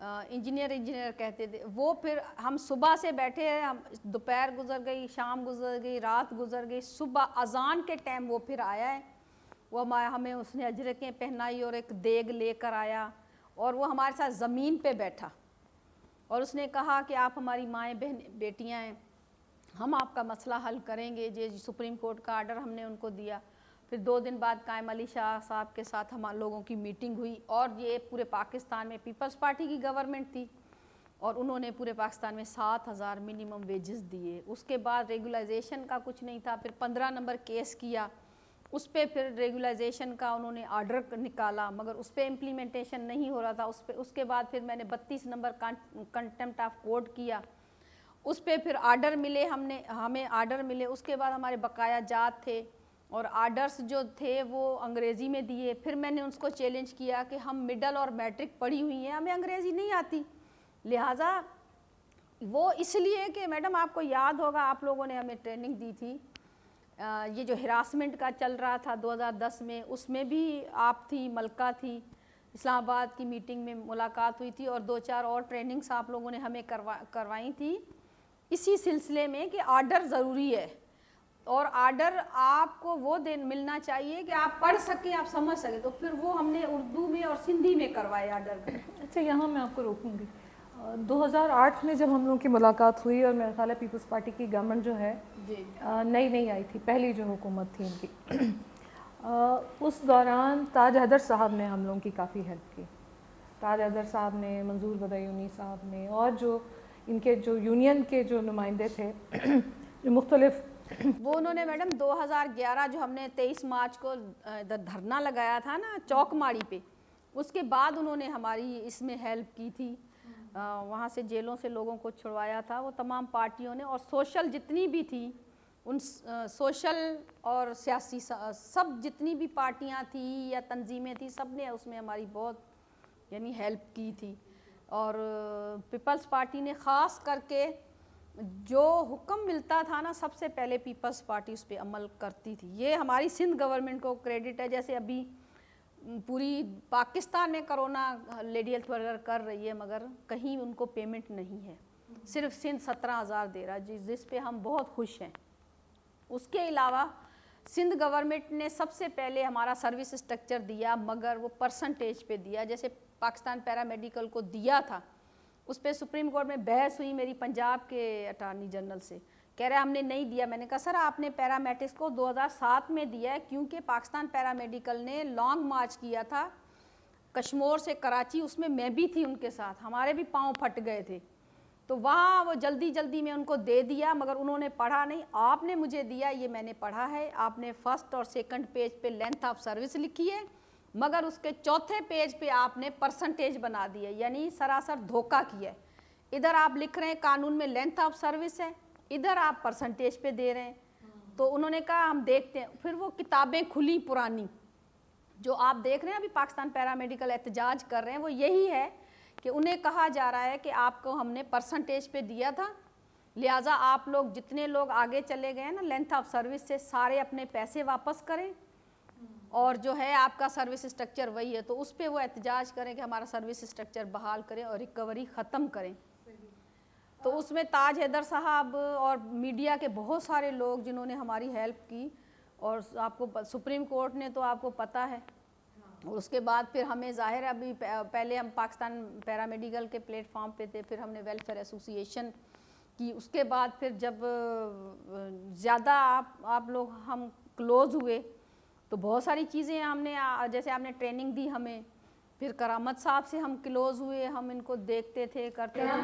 Engineer کہتے تھے وہ. پھر ہم صبح سے بیٹھے ہیں, ہم دوپہر گزر گئی, شام گزر گئی, رات گزر گئی, صبح اذان کے ٹائم وہ پھر آیا ہے. وہ ہمیں اس نے اجرکیں پہنائی اور ایک دیگ لے کر آیا اور وہ ہمارے ساتھ زمین پہ بیٹھا اور اس نے کہا کہ آپ ہماری مائیں بہن بیٹیاں ہیں, ہم آپ کا مسئلہ حل کریں گے. جی سپریم کورٹ کا آرڈر ہم نے ان کو دیا. پھر 2 دن بعد قائم علی شاہ صاحب کے ساتھ ہم لوگوں کی میٹنگ ہوئی اور یہ پورے پاکستان میں پیپلز پارٹی کی گورنمنٹ تھی اور انہوں نے پورے پاکستان میں 7,000 منیمم ویجز دیے. اس کے بعد ریگولائزیشن کا کچھ نہیں تھا. پھر 15 نمبر کیس کیا, اس پہ پھر ریگولائزیشن کا انہوں نے آرڈر نکالا مگر اس پہ امپلیمنٹیشن نہیں ہو رہا تھا. اس کے بعد پھر میں نے 32 نمبر کنٹمپٹ آف کورٹ کیا, اس پہ پھر آرڈر ملے, ہمیں آرڈر ملے. اس کے بعد ہمارے بقایا جات تھے اور آرڈرز جو تھے وہ انگریزی میں دیے. پھر میں نے اس کو چیلنج کیا کہ ہم مڈل اور میٹرک پڑھی ہوئی ہیں, ہمیں انگریزی نہیں آتی, لہٰذا وہ اس لیے کہ میڈم آپ کو یاد ہوگا آپ لوگوں نے ہمیں ٹریننگ دی تھی, یہ جو ہراسمنٹ کا چل رہا تھا 2010 میں, اس میں بھی آپ تھی, ملکہ تھی, اسلام آباد کی میٹنگ میں ملاقات ہوئی تھی اور 2-4 اور ٹریننگز آپ لوگوں نے ہمیں کروائی تھی اسی سلسلے میں کہ آرڈر ضروری ہے اور آرڈر آپ کو وہ دن ملنا چاہیے کہ آپ پڑھ سکیں, آپ سمجھ سکیں. تو پھر وہ ہم نے اردو میں اور سندھی میں کروائے آرڈر. اچھا, یہاں میں آپ کو روکوں گی. 2008 میں جب ہم لوگوں کی ملاقات ہوئی اور میرا خیال ہے پیپلز پارٹی کی گورنمنٹ جو ہے نئی آئی تھی, پہلی جو حکومت تھی ان کی, اس دوران تاج حیدر صاحب نے ہم لوگوں کی کافی ہیلپ کی. تاج حیدر صاحب نے, منظور بدیونی صاحب نے اور جو ان کے جو یونین کے جو نمائندے تھے جو مختلف, وہ انہوں نے میڈم 2011 جو ہم نے 23 مارچ کو دھرنا لگایا تھا نا چوک ماڑی پہ, اس کے بعد انہوں نے ہماری اس میں ہیلپ کی تھی. وہاں سے جیلوں سے لوگوں کو چھڑوایا تھا وہ تمام پارٹیوں نے, اور سوشل جتنی بھی تھی ان سوشل اور سیاسی سب جتنی بھی پارٹیاں تھیں یا تنظیمیں تھیں سب نے اس میں ہماری بہت یعنی ہیلپ کی تھی. اور پیپلز پارٹی نے خاص کر کے جو حکم ملتا تھا نا سب سے پہلے پیپلز پارٹی اس پہ عمل کرتی تھی. یہ ہماری سندھ گورنمنٹ کو کریڈٹ ہے. جیسے ابھی پوری پاکستان میں کرونا لیڈی ہیلتھ ورکر کر رہی ہے مگر کہیں ان کو پیمنٹ نہیں ہے, صرف سندھ 17,000 دے رہا جس پہ ہم بہت خوش ہیں. اس کے علاوہ سندھ گورنمنٹ نے سب سے پہلے ہمارا سروس اسٹرکچر دیا مگر وہ پرسنٹیج پہ دیا. جیسے پاکستان پیرامیڈیکل کو دیا تھا, اس پہ سپریم کورٹ میں بحث ہوئی میری پنجاب کے اٹارنی جنرل سے, کہہ رہے ہم نے نہیں دیا. میں نے کہا سر آپ نے پیرامیڈکس کو 2007 میں دیا ہے کیونکہ پاکستان پیرامیڈیکل نے لانگ مارچ کیا تھا کشمور سے کراچی, اس میں بھی تھی ان کے ساتھ, ہمارے بھی پاؤں پھٹ گئے تھے. تو وہاں وہ جلدی میں ان کو دے دیا مگر انہوں نے پڑھا نہیں. آپ نے مجھے دیا, یہ میں نے پڑھا ہے. آپ نے فرسٹ اور سیکنڈ پیج پہ لینتھ آف سروس لکھی ہے مگر اس کے چوتھے پیج پہ آپ نے پرسنٹیج بنا دی ہے, یعنی سراسر دھوکہ کیا ہے. ادھر آپ لکھ رہے ہیں قانون میں لینتھ آف سروس ہے, ادھر آپ پرسنٹیج پہ دے رہے ہیں. تو انہوں نے کہا ہم دیکھتے ہیں. پھر وہ کتابیں کھلی پرانی جو آپ دیکھ رہے ہیں ابھی پاکستان پیرامیڈیکل احتجاج کر رہے ہیں, وہ یہی ہے کہ انہیں کہا جا رہا ہے کہ آپ کو ہم نے پرسنٹیج پہ دیا تھا, لہٰذا آپ لوگ جتنے لوگ آگے چلے گئے نا لینتھ آف سروس سے سارے اپنے پیسے واپس کریں اور جو ہے آپ کا سروس اسٹرکچر وہی ہے. تو اس پہ وہ احتجاج کریں کہ ہمارا سروس اسٹرکچر بحال کریں اور ریکوری ختم کریں. تو اس میں تاج حیدر صاحب اور میڈیا کے بہت سارے لوگ جنہوں نے ہماری ہیلپ کی, اور آپ کو سپریم کورٹ نے تو آپ کو پتہ ہے. اور اس کے بعد پھر ہمیں ظاہر ہے ابھی پہلے ہم پاکستان پیرامیڈیکل کے پلیٹ فارم پہ تھے, پھر ہم نے ویلفیئر ایسوسی ایشن کی. اس کے بعد پھر جب زیادہ آپ لوگ ہم کلوز ہوئے تو بہت ساری چیزیں ہم نے, جیسے آپ نے ٹریننگ دی ہمیں, پھر کرامت صاحب سے ہم کلوز ہوئے, ہم ان کو دیکھتے تھے کرتے تھے.